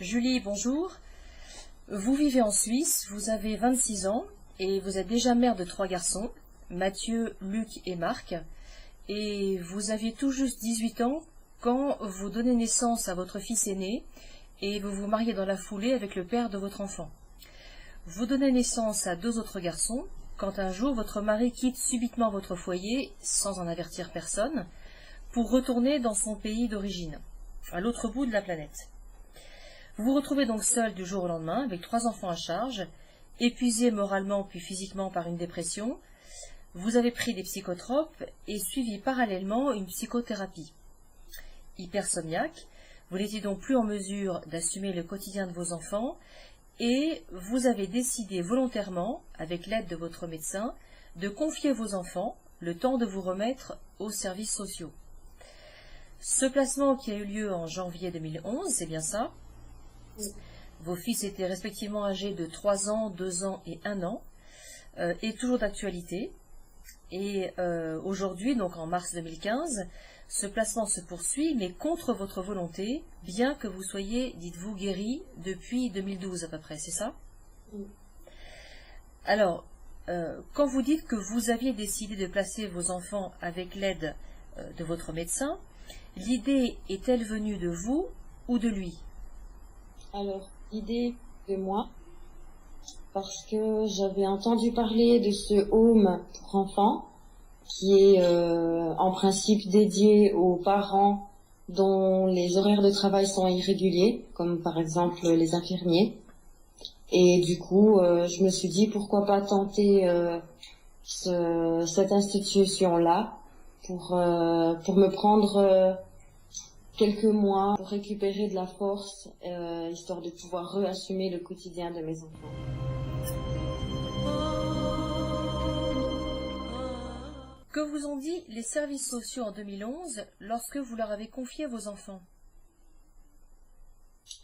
Julie, bonjour. Vous vivez en Suisse, vous avez 26 ans et vous êtes déjà mère de 3 garçons, Mathieu, Luc et Marc. Et vous aviez tout juste 18 ans quand vous donnez naissance à votre fils aîné et vous vous mariez dans la foulée avec le père de votre enfant. Vous donnez naissance à 2 autres garçons quand un jour votre mari quitte subitement votre foyer sans en avertir personne pour retourner dans son pays d'origine, à l'autre bout de la planète. Vous vous retrouvez donc seul du jour au lendemain avec 3 enfants à charge, épuisé moralement puis physiquement par une dépression. Vous avez pris des psychotropes et suivi parallèlement une psychothérapie. Hypersomniaque, vous n'étiez donc plus en mesure d'assumer le quotidien de vos enfants et vous avez décidé volontairement, avec l'aide de votre médecin, de confier vos enfants le temps de vous remettre aux services sociaux. Ce placement qui a eu lieu en janvier 2011, c'est bien ça? Vos fils étaient respectivement âgés de 3 ans, 2 ans et 1 an, et toujours d'actualité. Et aujourd'hui, donc en mars 2015, ce placement se poursuit, mais contre votre volonté, bien que vous soyez, dites-vous, guéri depuis 2012 à peu près, c'est ça? Oui. Alors, quand vous dites que vous aviez décidé de placer vos enfants avec l'aide de votre médecin, l'idée est-elle venue de vous ou de lui? Alors, l'idée de moi, parce que j'avais entendu parler de ce home pour enfants, qui est en principe dédié aux parents dont les horaires de travail sont irréguliers, comme par exemple les infirmiers. Et du coup, je me suis dit pourquoi pas tenter cette institution-là pour me prendre quelques mois pour récupérer de la force, histoire de pouvoir réassumer le quotidien de mes enfants. Que vous ont dit les services sociaux en 2011 lorsque vous leur avez confié vos enfants?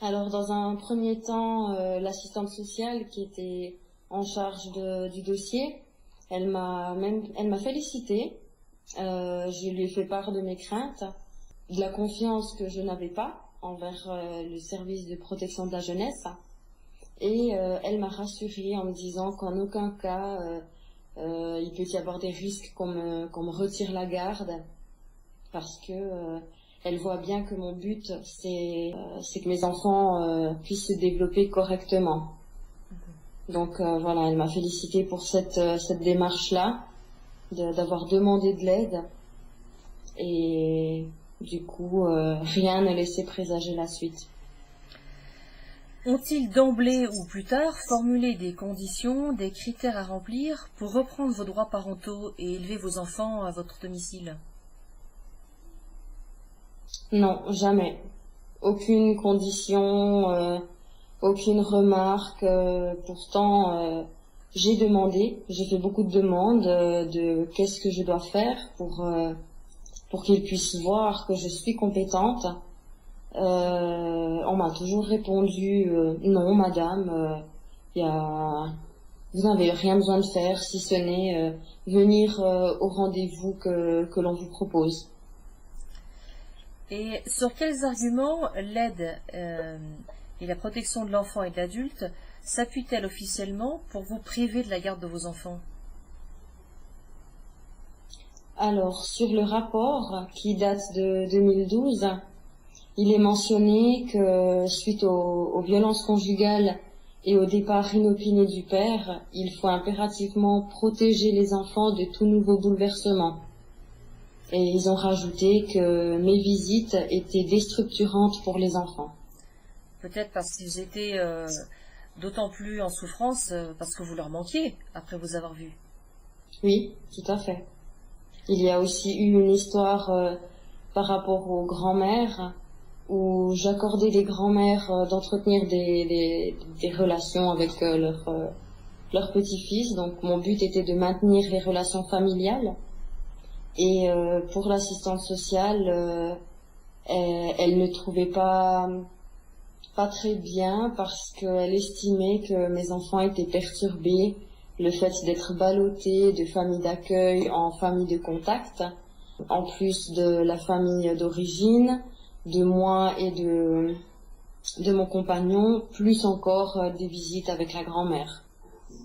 Alors, dans un premier temps, l'assistante sociale qui était en charge du dossier, elle m'a félicitée. Je lui ai fait part de mes craintes, de la confiance que je n'avais pas envers le service de protection de la jeunesse. Et elle m'a rassurée en me disant qu'en aucun cas il peut y avoir des risques qu'on me retire la garde, parce que elle voit bien que mon but c'est que mes enfants puissent se développer correctement. Donc voilà, elle m'a félicitée pour cette démarche-là, d'avoir demandé de l'aide, et du coup rien ne laissait présager la suite. Ont-ils d'emblée ou plus tard formulé des conditions, des critères à remplir pour reprendre vos droits parentaux et élever vos enfants à votre domicile? Non, jamais. Aucune condition, aucune remarque. Pourtant, j'ai fait beaucoup de demandes de qu'est-ce que je dois faire pour qu'ils puissent voir que je suis compétente. On m'a toujours répondu non madame, vous n'avez rien besoin de faire si ce n'est venir au rendez-vous que l'on vous propose. Et sur quels arguments l'aide et la protection de l'enfant et de l'adulte s'appuie-t-elle officiellement pour vous priver de la garde de vos enfants? Alors, sur le rapport qui date de 2012, il est mentionné que suite aux violences conjugales et au départ inopiné du père, il faut impérativement protéger les enfants de tout nouveau bouleversement. Et ils ont rajouté que mes visites étaient déstructurantes pour les enfants. Peut-être parce qu'ils étaient d'autant plus en souffrance parce que vous leur manquiez après vous avoir vus. Oui, tout à fait. Il y a aussi eu une histoire par rapport aux grands-mères, où j'accordais les grands-mères d'entretenir des relations avec leur petit-fils. Donc mon but était de maintenir les relations familiales. Et pour l'assistante sociale, elle ne trouvait pas très bien, parce qu'elle estimait que mes enfants étaient perturbés, le fait d'être ballottés de famille d'accueil en famille de contact, en plus de la famille d'origine, de moi et de mon compagnon, plus encore des visites avec la grand-mère.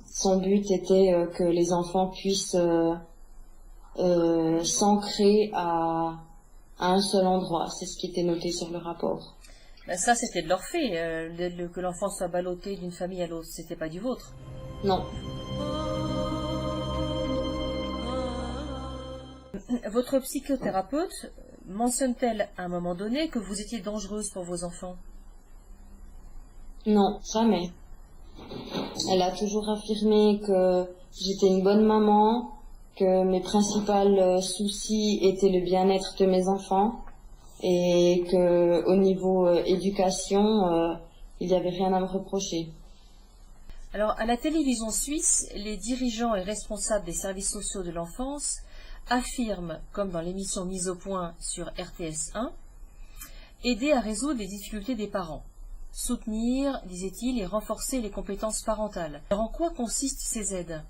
Son but était que les enfants puissent s'ancrer à un seul endroit. C'est ce qui était noté sur le rapport. Ben ça, c'était de leur fait. Que l'enfant soit ballotté d'une famille à l'autre, c'était pas du vôtre. Non. Votre psychothérapeute mentionne-t-elle à un moment donné que vous étiez dangereuse pour vos enfants? Non, jamais. Elle a toujours affirmé que j'étais une bonne maman, que mes principaux soucis étaient le bien-être de mes enfants et que au niveau éducation, il n'y avait rien à me reprocher. Alors, à la télévision suisse, les dirigeants et responsables des services sociaux de l'enfance affirment, comme dans l'émission Mise au point sur RTS 1, aider à résoudre les difficultés des parents, soutenir, disait-il, et renforcer les compétences parentales. Alors, en quoi consistent ces aides?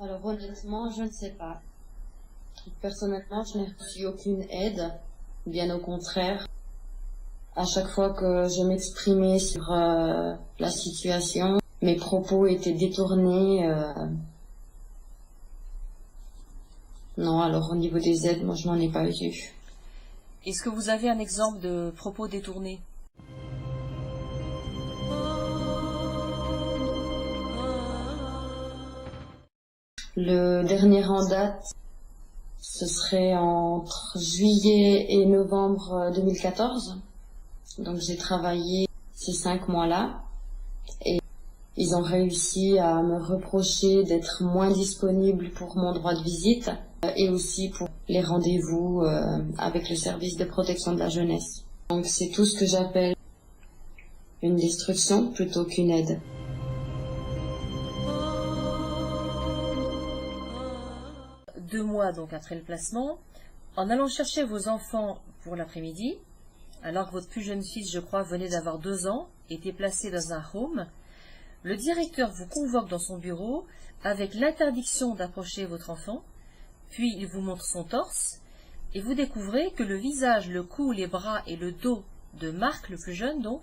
Alors honnêtement, je ne sais pas. Personnellement, je n'ai reçu aucune aide, bien au contraire. À chaque fois que je m'exprimais sur la situation, mes propos étaient détournés. Non, alors au niveau des aides, moi je n'en ai pas eu. Est-ce que vous avez un exemple de propos détournés? Le dernier en date, ce serait entre juillet et novembre 2014. Donc j'ai travaillé ces 5 mois-là et ils ont réussi à me reprocher d'être moins disponible pour mon droit de visite et aussi pour les rendez-vous avec le service de protection de la jeunesse. Donc c'est tout ce que j'appelle une destruction plutôt qu'une aide. Deux mois donc après le placement, en allant chercher vos enfants pour l'après-midi, alors que votre plus jeune fils, je crois, venait d'avoir 2 ans, était placé dans un home, le directeur vous convoque dans son bureau avec l'interdiction d'approcher votre enfant, puis il vous montre son torse, et vous découvrez que le visage, le cou, les bras et le dos de Marc, le plus jeune donc,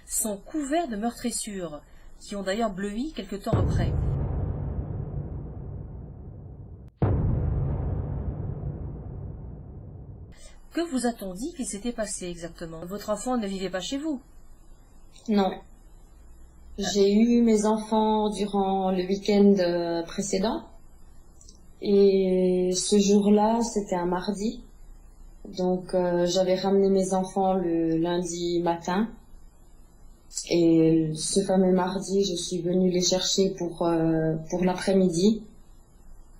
sont couverts de meurtrissures, qui ont d'ailleurs bleui quelque temps après. Que vous a-t-on dit qu'il s'était passé exactement? Votre enfant ne vivait pas chez vous? Non. J'ai eu mes enfants durant le week-end précédent. Et ce jour-là, c'était un mardi. Donc j'avais ramené mes enfants le lundi matin. Et ce fameux mardi, je suis venue les chercher pour l'après-midi.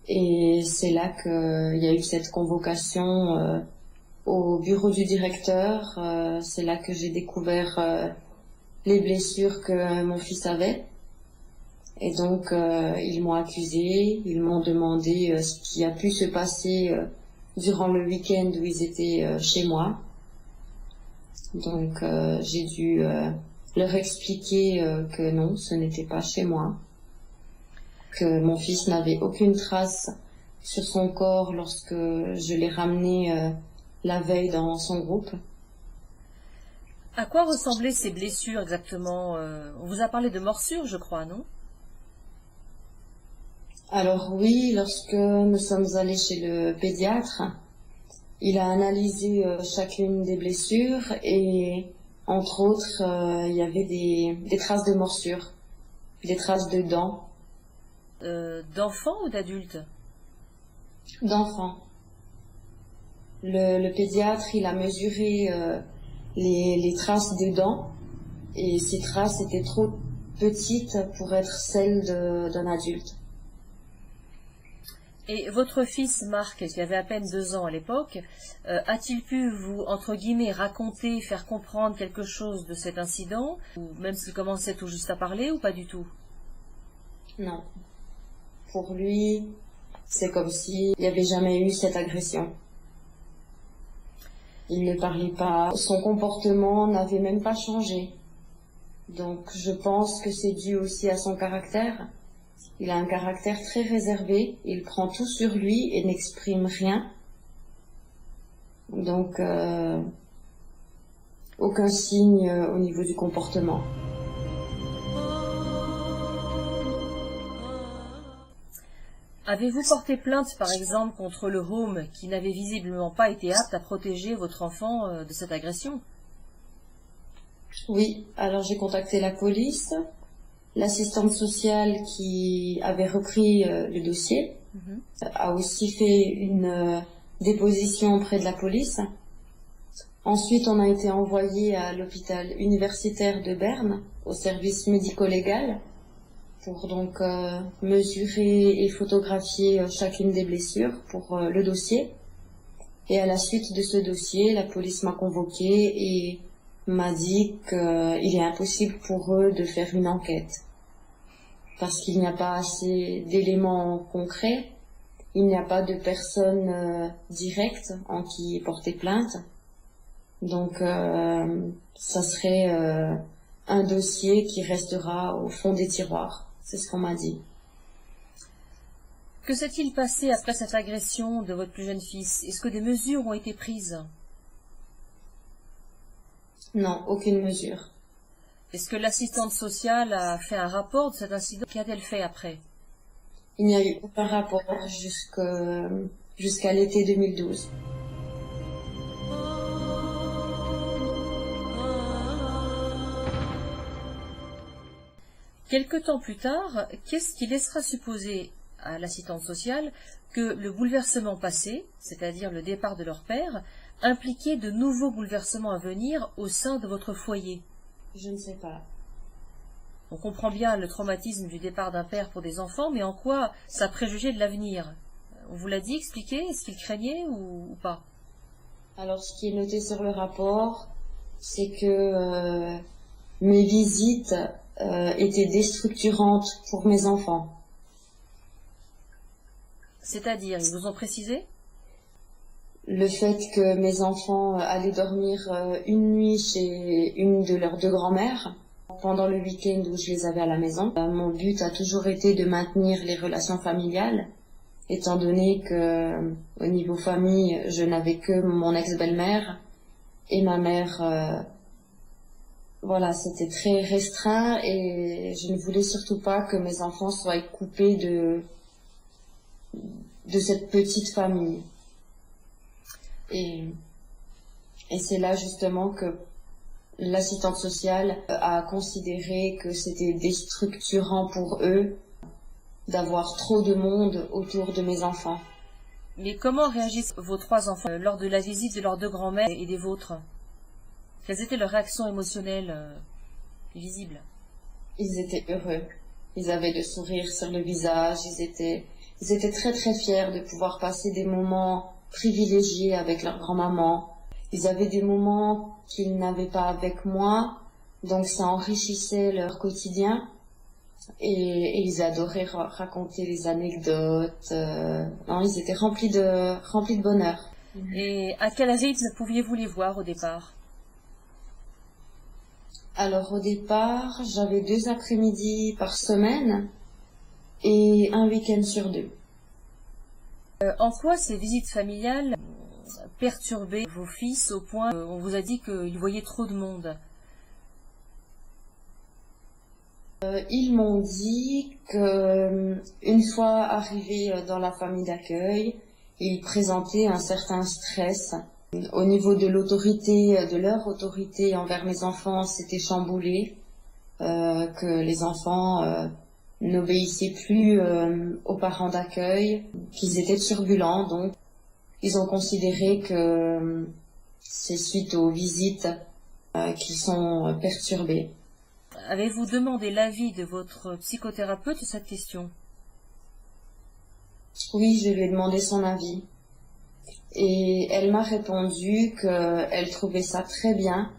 Et c'est là qu'il y a eu cette convocation au bureau du directeur. C'est là que j'ai découvert les blessures que mon fils avait. Et donc, ils m'ont accusé, ils m'ont demandé ce qui a pu se passer durant le week-end où ils étaient chez moi. Donc, j'ai dû leur expliquer que non, ce n'était pas chez moi, que mon fils n'avait aucune trace sur son corps lorsque je l'ai ramené la veille dans son groupe. À quoi ressemblaient ces blessures exactement? On vous a parlé de morsures, je crois, non? Alors oui, lorsque nous sommes allés chez le pédiatre, il a analysé chacune des blessures et entre autres, il y avait des traces de morsures, des traces de dents. D'enfants ou d'adultes? D'enfants. Le pédiatre, il a mesuré les traces de dents et ces traces étaient trop petites pour être celles d'un adulte. Et votre fils, Marc, qui avait à peine 2 ans à l'époque, a-t-il pu vous, entre guillemets, raconter, faire comprendre quelque chose de cet incident, ou même s'il commençait tout juste à parler, ou pas du tout? Non. Pour lui, c'est comme s'il n'y avait jamais eu cette agression. Il ne parlait pas, son comportement n'avait même pas changé. Donc je pense que c'est dû aussi à son caractère. Il a un caractère très réservé, il prend tout sur lui et n'exprime rien. Donc aucun signe au niveau du comportement. Avez-vous porté plainte, par exemple, contre le home qui n'avait visiblement pas été apte à protéger votre enfant de cette agression? Oui, alors j'ai contacté la police, l'assistante sociale qui avait repris le dossier a aussi fait une déposition auprès de la police. Ensuite, on a été envoyé à l'hôpital universitaire de Berne, au service médico-légal, pour donc mesurer et photographier chacune des blessures pour le dossier. Et à la suite de ce dossier, la police m'a convoqué et m'a dit qu'il est impossible pour eux de faire une enquête parce qu'il n'y a pas assez d'éléments concrets, il n'y a pas de personne directe en qui porter plainte. Donc ça serait un dossier qui restera au fond des tiroirs, c'est ce qu'on m'a dit. Que s'est-il passé après cette agression de votre plus jeune fils? Est-ce que des mesures ont été prises? Non, aucune mesure. Est-ce que l'assistante sociale a fait un rapport de cet incident? Qu'a-t-elle fait après? Il n'y a eu aucun rapport jusqu'à l'été 2012. Quelque temps plus tard, qu'est-ce qui laissera supposer à l'assistante sociale que le bouleversement passé, c'est-à-dire le départ de leur père, impliquait de nouveaux bouleversements à venir au sein de votre foyer? Je ne sais pas. On comprend bien le traumatisme du départ d'un père pour des enfants, mais en quoi ça préjugeait de l'avenir? On vous l'a dit, expliqué? Est-ce qu'il craignait ou pas? Alors, ce qui est noté sur le rapport, c'est que mes visites étaient déstructurantes pour mes enfants. C'est-à-dire, ils vous ont précisé? Le fait que mes enfants allaient dormir une nuit chez une de leurs deux grand-mères pendant le week-end où je les avais à la maison. Mon but a toujours été de maintenir les relations familiales, étant donné que au niveau famille, je n'avais que mon ex-belle-mère et ma mère. Voilà, c'était très restreint et je ne voulais surtout pas que mes enfants soient coupés de cette petite famille. Et c'est là justement que l'assistante sociale a considéré que c'était déstructurant pour eux d'avoir trop de monde autour de mes enfants. Mais comment réagissent vos trois enfants lors de la visite de leurs deux grands-mères et des vôtres? Quelles étaient leurs réactions émotionnelles visibles? Ils étaient heureux. Ils avaient le sourire sur le visage. Ils étaient très très fiers de pouvoir passer des moments privilégiés avec leur grand-maman. Ils avaient des moments qu'ils n'avaient pas avec moi, donc ça enrichissait leur quotidien. Et ils adoraient raconter les anecdotes. Non, ils étaient remplis de bonheur. Et à quel rythme pouviez-vous les voir au départ? Alors au départ, j'avais 2 après-midi par semaine et un week-end sur 2. En quoi ces visites familiales perturbaient vos fils au point on vous a dit qu'ils voyaient trop de monde? Ils m'ont dit que une fois arrivés dans la famille d'accueil, ils présentaient un certain stress. Au niveau de l'autorité, de leur autorité envers mes enfants, c'était chamboulé, que les enfants n'obéissaient plus aux parents d'accueil, qu'ils étaient turbulents, donc ils ont considéré que c'est suite aux visites qu'ils sont perturbés. Avez-vous demandé l'avis de votre psychothérapeute sur cette question? Oui, je lui ai demandé son avis. Et elle m'a répondu qu'elle trouvait ça très bien,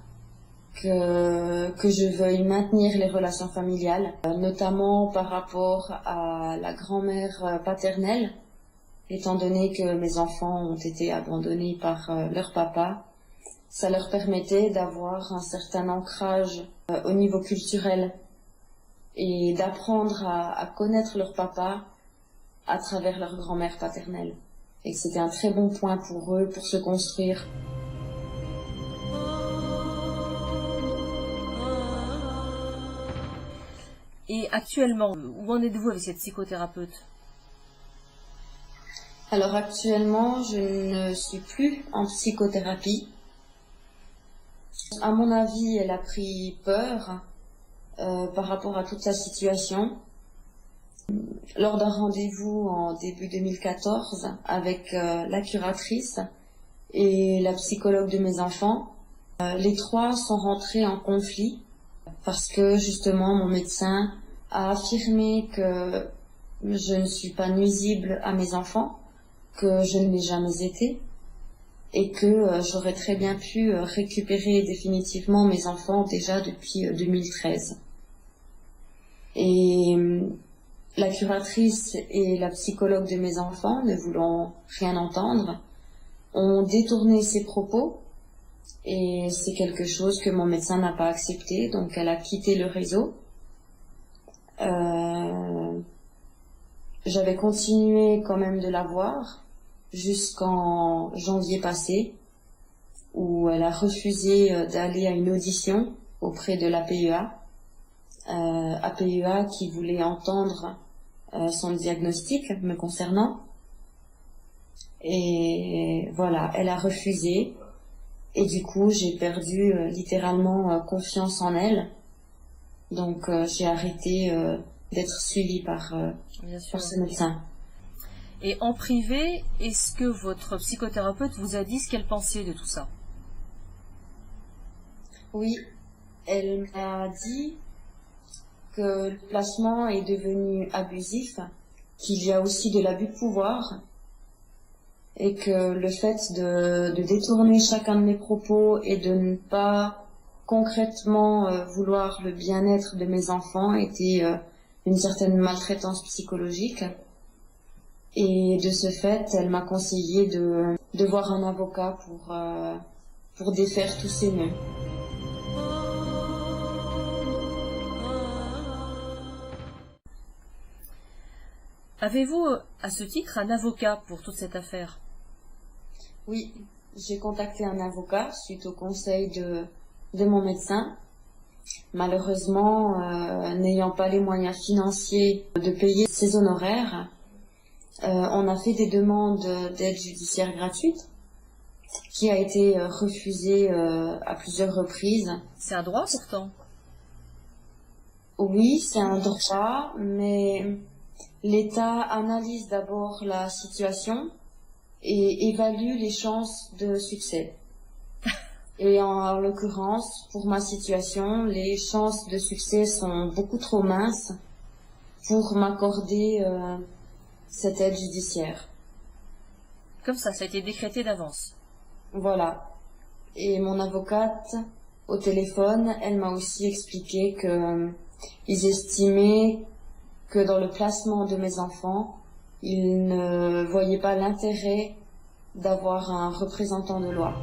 que je veuille maintenir les relations familiales, notamment par rapport à la grand-mère paternelle, étant donné que mes enfants ont été abandonnés par leur papa. Ça leur permettait d'avoir un certain ancrage au niveau culturel et d'apprendre à connaître leur papa à travers leur grand-mère paternelle. Et que c'était un très bon point pour eux, pour se construire. Et actuellement, où en êtes-vous avec cette psychothérapeute? Alors actuellement, je ne suis plus en psychothérapie. À mon avis, elle a pris peur par rapport à toute la situation. Lors d'un rendez-vous en début 2014 avec la curatrice et la psychologue de mes enfants, les trois sont rentrés en conflit parce que justement mon médecin a affirmé que je ne suis pas nuisible à mes enfants, que je ne l'ai jamais été et que j'aurais très bien pu récupérer définitivement mes enfants déjà depuis 2013. Et la curatrice et la psychologue de mes enfants, ne voulant rien entendre, ont détourné ses propos et c'est quelque chose que mon médecin n'a pas accepté, donc elle a quitté le réseau. J'avais continué quand même de la voir jusqu'en janvier passé, où elle a refusé d'aller à une audition auprès de l'APEA. APEA qui voulait entendre son diagnostic me concernant. Et voilà, elle a refusé. Et du coup, j'ai perdu littéralement confiance en elle. Donc, j'ai arrêté d'être suivie par ce médecin. Et en privé, est-ce que votre psychothérapeute vous a dit ce qu'elle pensait de tout ça? Oui, elle m'a dit que le placement est devenu abusif, qu'il y a aussi de l'abus de pouvoir et que le fait de détourner chacun de mes propos et de ne pas concrètement vouloir le bien-être de mes enfants était une certaine maltraitance psychologique. Et de ce fait, elle m'a conseillé de voir un avocat pour défaire tous ces nœuds. Avez-vous, à ce titre, un avocat pour toute cette affaire? Oui, j'ai contacté un avocat suite au conseil de mon médecin. Malheureusement, n'ayant pas les moyens financiers de payer ses honoraires, on a fait des demandes d'aide judiciaire gratuite qui a été refusée à plusieurs reprises. C'est un droit pourtant. Oui, c'est un droit, mais l'État analyse d'abord la situation et évalue les chances de succès. Et en l'occurrence, pour ma situation, les chances de succès sont beaucoup trop minces pour m'accorder cette aide judiciaire. Comme ça a été décrété d'avance. Voilà. Et mon avocate, au téléphone, elle m'a aussi expliqué que ils estimaient que dans le placement de mes enfants, ils ne voyaient pas l'intérêt d'avoir un représentant de loi.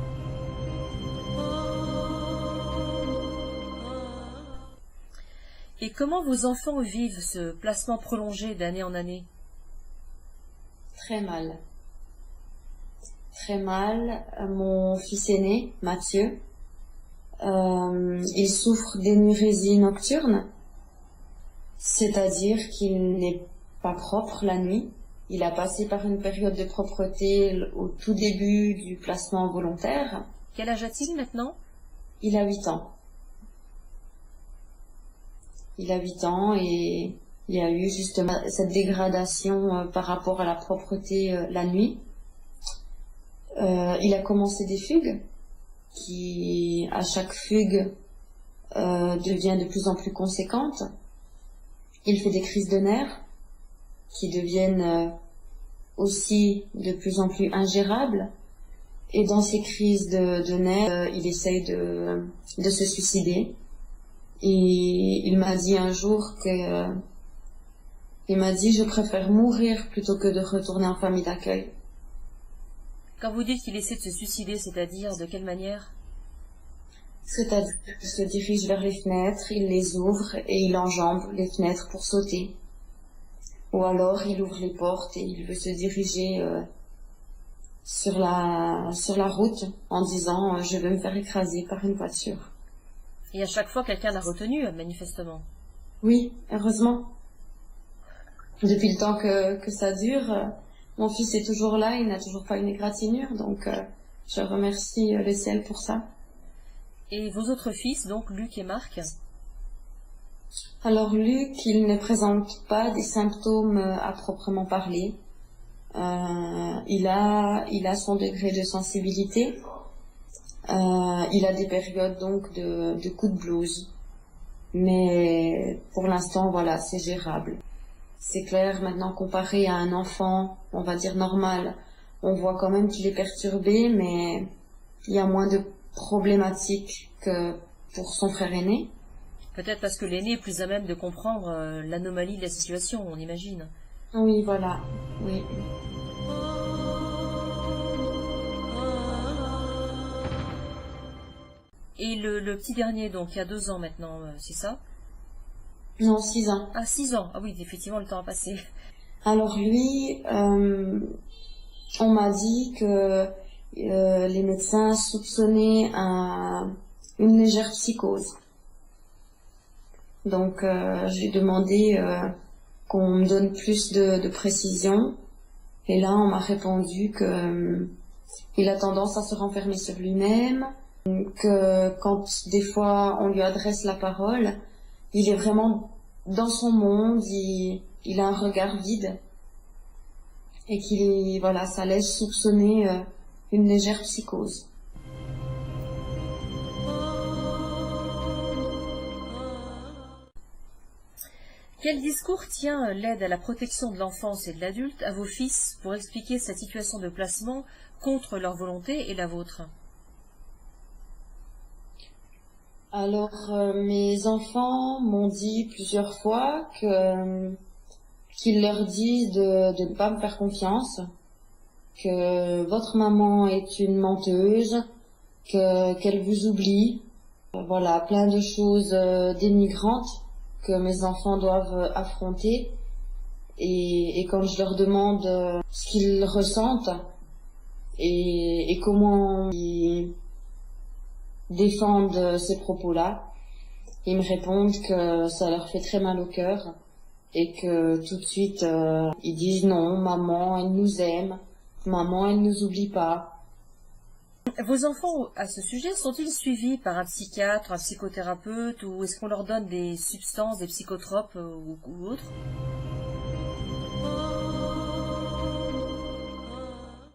Et comment vos enfants vivent ce placement prolongé d'année en année? Très mal. Très mal. Mon fils aîné, Mathieu, il souffre d'énurésie nocturne, c'est-à-dire qu'il n'est pas propre la nuit. Il a passé par une période de propreté au tout début du placement volontaire. Quel âge a-t-il maintenant? Il a 8 ans. Il a 8 ans et il y a eu justement cette dégradation par rapport à la propreté la nuit. Il a commencé des fugues qui, à chaque fugue, devient de plus en plus conséquente. Il fait des crises de nerfs qui deviennent aussi de plus en plus ingérables. Et dans ces crises de nerfs, il essaye de se suicider. Et il m'a dit un jour il m'a dit je préfère mourir plutôt que de retourner en famille d'accueil. Quand vous dites qu'il essaie de se suicider, c'est-à-dire de quelle manière? C'est-à-dire qu'il se dirige vers les fenêtres, il les ouvre et il enjambe les fenêtres pour sauter. Ou alors il ouvre les portes et il veut se diriger sur la route en disant je vais me faire écraser par une voiture. Et à chaque fois, quelqu'un l'a retenu, manifestement. Oui, heureusement. Depuis le temps que ça dure, mon fils est toujours là, il n'a toujours pas une égratignure, donc je remercie le ciel pour ça. Et vos autres fils, donc Luc et Marc? Alors Luc, il ne présente pas des symptômes à proprement parler. Il a son degré de sensibilité. Il a des périodes donc de coups de blues. Mais pour l'instant, voilà, c'est gérable. C'est clair, maintenant comparé à un enfant, on va dire normal, on voit quand même qu'il est perturbé, mais il y a moins de problématiques que pour son frère aîné. Peut-être parce que l'aîné est plus à même de comprendre l'anomalie de la situation, on imagine. Oui, voilà, oui. Et le petit dernier, donc, il a 2 ans maintenant, c'est ça? Non, 6 ans. Ah, 6 ans. Ah oui, effectivement, le temps a passé. Alors lui, on m'a dit que les médecins soupçonnaient une légère psychose. Donc j'ai demandé qu'on me donne plus de précision. Et là, on m'a répondu que il a tendance à se renfermer sur lui-même, que quand des fois on lui adresse la parole, il est vraiment dans son monde, il a un regard vide et voilà, ça laisse soupçonner une légère psychose. Quel discours tient l'aide à la protection de l'enfance et de l'adulte à vos fils pour expliquer cette situation de placement contre leur volonté et la vôtre? Alors, mes enfants m'ont dit plusieurs fois qu'ils leur disent de ne pas me faire confiance, que votre maman est une menteuse, qu'elle vous oublie. Voilà, plein de choses dénigrantes que mes enfants doivent affronter. Et quand je leur demande ce qu'ils ressentent et comment ils défendent ces propos-là, ils me répondent que ça leur fait très mal au cœur et que tout de suite ils disent non, maman elle nous aime, maman elle nous oublie pas. Vos enfants, à ce sujet, sont-ils suivis par un psychiatre, un psychothérapeute, ou est-ce qu'on leur donne des substances, des psychotropes ou autres?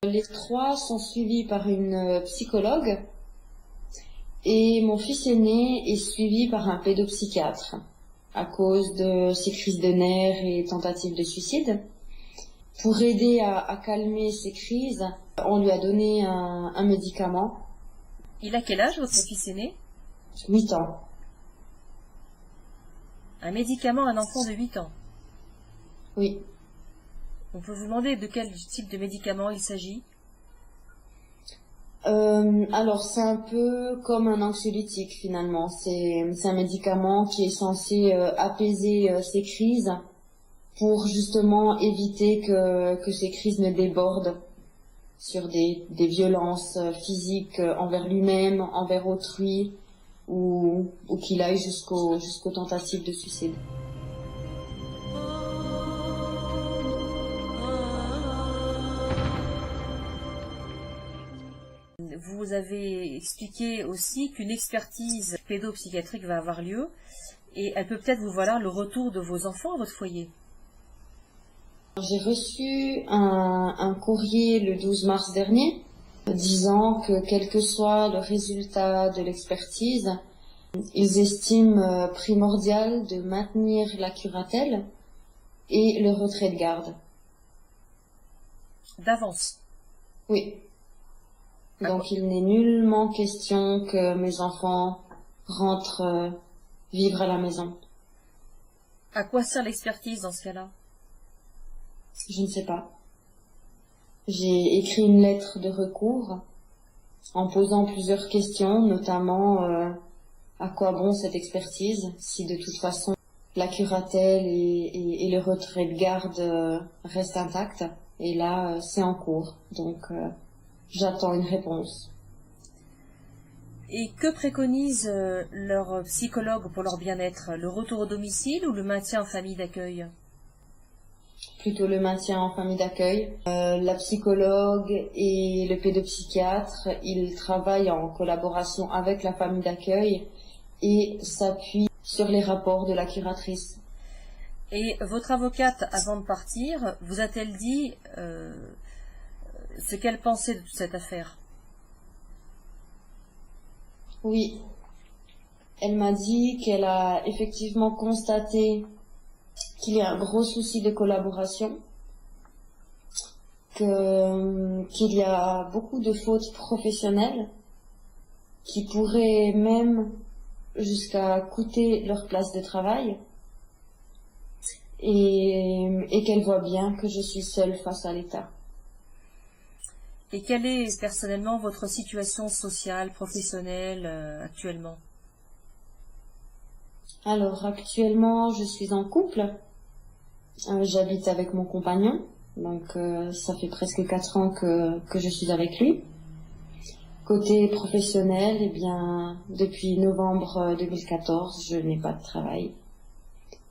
Les 3 sont suivis par une psychologue et mon fils aîné est suivi par un pédopsychiatre à cause de ses crises de nerfs et tentatives de suicide. Pour aider à calmer ses crises, on lui a donné un médicament. Il a quel âge, votre fils aîné? 8 ans. Un médicament à un enfant de 8 ans. Oui. On peut vous demander de quel type de médicament il s'agit? Alors c'est un peu comme un anxiolytique finalement. C'est un médicament qui est censé apaiser ces crises pour justement éviter que ces crises ne débordent sur des violences physiques envers lui-même, envers autrui, ou qu'il aille jusqu'aux tentatives de suicide. Vous avez expliqué aussi qu'une expertise pédopsychiatrique va avoir lieu et elle peut peut-être vous valoir le retour de vos enfants à votre foyer. J'ai reçu un courrier le 12 mars dernier disant que quel que soit le résultat de l'expertise, ils estiment primordial de maintenir la curatelle et le retrait de garde. D'avance. Oui. Donc il n'est nullement question que mes enfants rentrent vivre à la maison. À quoi sert l'expertise dans ce cas-là? Je ne sais pas. J'ai écrit une lettre de recours en posant plusieurs questions, notamment à quoi bon cette expertise si de toute façon la curatelle et le retrait de garde restent intacts. Et là, c'est en cours. Donc j'attends une réponse. Et que préconisent leurs psychologues pour leur bien-être? Le retour au domicile ou le maintien en famille d'accueil? Plutôt le maintien en famille d'accueil. La psychologue et le pédopsychiatre, ils travaillent en collaboration avec la famille d'accueil et s'appuient sur les rapports de la curatrice. Et votre avocate, avant de partir, vous a-t-elle dit ce qu'elle pensait de toute cette affaire? Oui, elle m'a dit qu'elle a effectivement constaté qu'il y a un gros souci de collaboration, qu'il y a beaucoup de fautes professionnelles qui pourraient même jusqu'à coûter leur place de travail, et qu'elle voit bien que je suis seule face à l'État. Et quelle est personnellement votre situation sociale, professionnelle actuellement? Alors actuellement, je suis en couple. J'habite avec mon compagnon, donc ça fait presque 4 ans que je suis avec lui. Côté professionnel, eh bien, depuis novembre 2014, je n'ai pas de travail.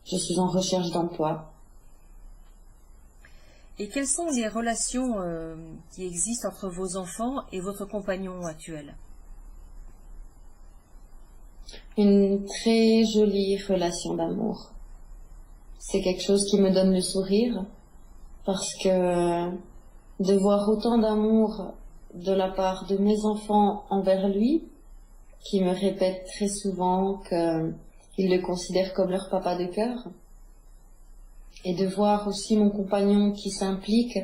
Je suis en recherche d'emploi. Et quelles sont les relations qui existent entre vos enfants et votre compagnon actuel? Une très jolie relation d'amour. C'est quelque chose qui me donne le sourire, parce que de voir autant d'amour de la part de mes enfants envers lui, qui me répètent très souvent qu'ils le considèrent comme leur papa de cœur, et de voir aussi mon compagnon qui s'implique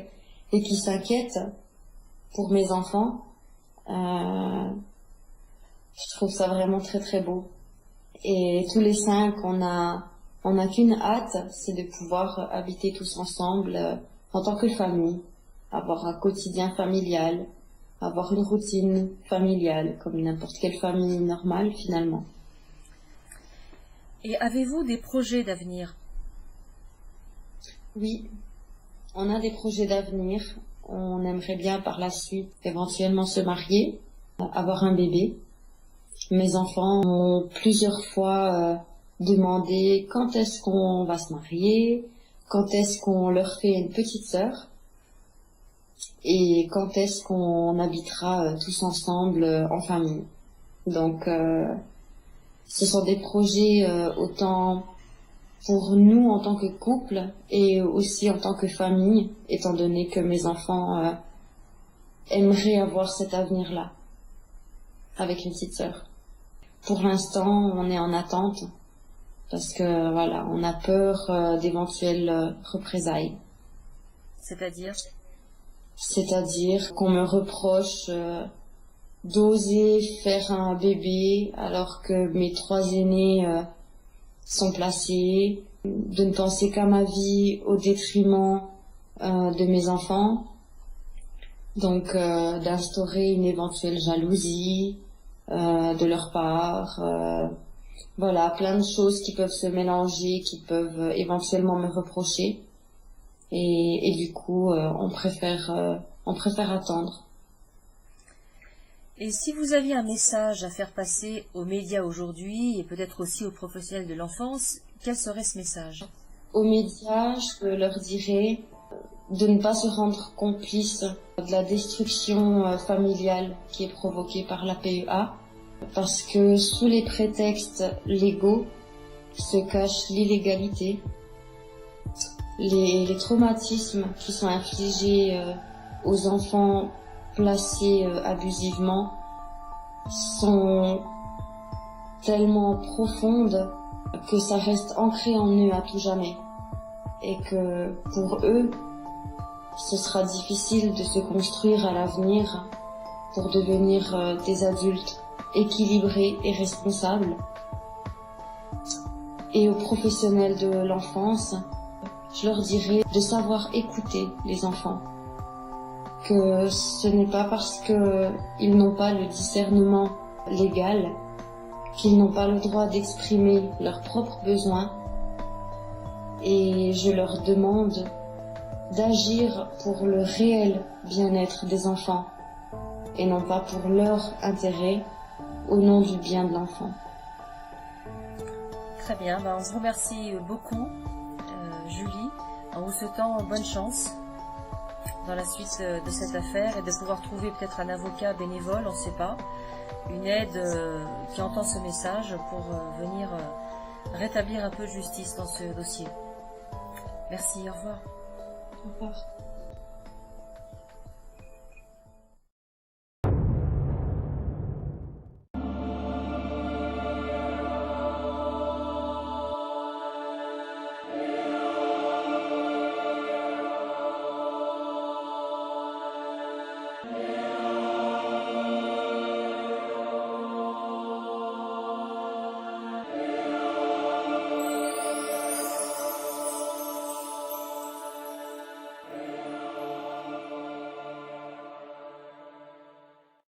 et qui s'inquiète pour mes enfants, je trouve ça vraiment très très beau. Et tous les 5, on n'a qu'une hâte, c'est de pouvoir habiter tous ensemble en tant que famille, avoir un quotidien familial, avoir une routine familiale, comme n'importe quelle famille normale finalement. Et avez-vous des projets d'avenir? Oui, on a des projets d'avenir. On aimerait bien par la suite éventuellement se marier, avoir un bébé. Mes enfants ont plusieurs fois demandé quand est-ce qu'on va se marier, quand est-ce qu'on leur fait une petite sœur et quand est-ce qu'on habitera tous ensemble en famille. Donc ce sont des projets autant pour nous en tant que couple et aussi en tant que famille, étant donné que mes enfants aimeraient avoir cet avenir-là avec une petite sœur. Pour l'instant, on est en attente parce que voilà, on a peur d'éventuelles représailles. C'est-à-dire qu'on me reproche d'oser faire un bébé alors que mes 3 aînés sont placés, de ne penser qu'à ma vie au détriment de mes enfants, donc d'instaurer une éventuelle jalousie de leur part, voilà, plein de choses qui peuvent se mélanger, qui peuvent éventuellement me reprocher, et du coup on préfère attendre. Et si vous aviez un message à faire passer aux médias aujourd'hui et peut-être aussi aux professionnels de l'enfance, quel serait ce message? Aux médias, je leur dirais de ne pas se rendre complice de la destruction familiale qui est provoquée par la PEA, parce que sous les prétextes légaux se cache l'illégalité. Les traumatismes qui sont infligés aux enfants placés abusivement sont tellement profondes que ça reste ancré en eux à tout jamais, et que pour eux ce sera difficile de se construire à l'avenir pour devenir des adultes équilibrés et responsables. Et aux professionnels de l'enfance, je leur dirais de savoir écouter les enfants, que ce n'est pas parce qu'ils n'ont pas le discernement légal qu'ils n'ont pas le droit d'exprimer leurs propres besoins, et je leur demande d'agir pour le réel bien-être des enfants et non pas pour leur intérêt au nom du bien de l'enfant. Très bien, on vous remercie beaucoup, Julie, en vous souhaitant bonne chance dans la suite de cette affaire et de pouvoir trouver peut-être un avocat bénévole, on ne sait pas, une aide qui entend ce message pour venir rétablir un peu de justice dans ce dossier. Merci, au revoir. Au revoir.